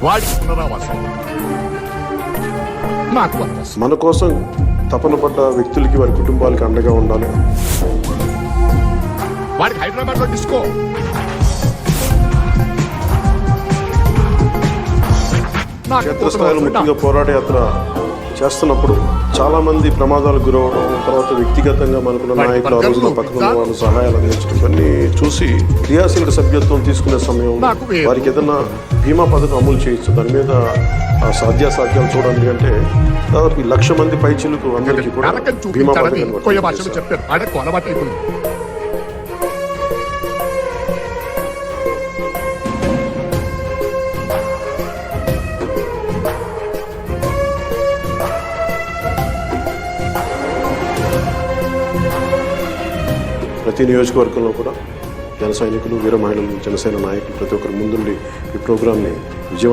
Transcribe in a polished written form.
వాడికి పునరావాసం, నాకు వనవాసం. మన కోసం తపన పడ్డ వ్యక్తులకి వారి కుటుంబాలకి అండగా ఉండాలి. వాడికి హైదరాబాద్ లో డిస్కో, నాకు క్షేత్రస్థాయిలో పునరావాసం. ముఖ్యంగా పోరాట యాత్ర చేస్తున్నప్పుడు చాలా మంది ప్రమాదాలకు గురవడం, తర్వాత వ్యక్తిగతంగా మనకున్న నాయకులు ఆ రోజున పక్కన ఉన్న వాళ్ళు సహాయాలు అందించడం, ఇవన్నీ చూసి క్రియాశీలక సభ్యత్వం తీసుకునే సమయంలో వారికి ఏదైనా బీమా పథకం అమలు చేయొచ్చు, దాని మీద సాధ్యాసాధ్యాలు చూడండి అంటే దాదాపు 1,00,000 మంది పైచిలకు అందరికీ కూడా నరకం బీమా చూపించాలని కొయ్య భాషలో పథకం చెప్పారు. ఆయన కొనబట్టి ప్రతి నియోజకవర్గంలో కూడా జన సైనికులు, వీర మహిళలు, జనసేన నాయకులు ప్రతి ఒక్కరు ముందుండి ఈ ప్రోగ్రామ్ని విజయవంతం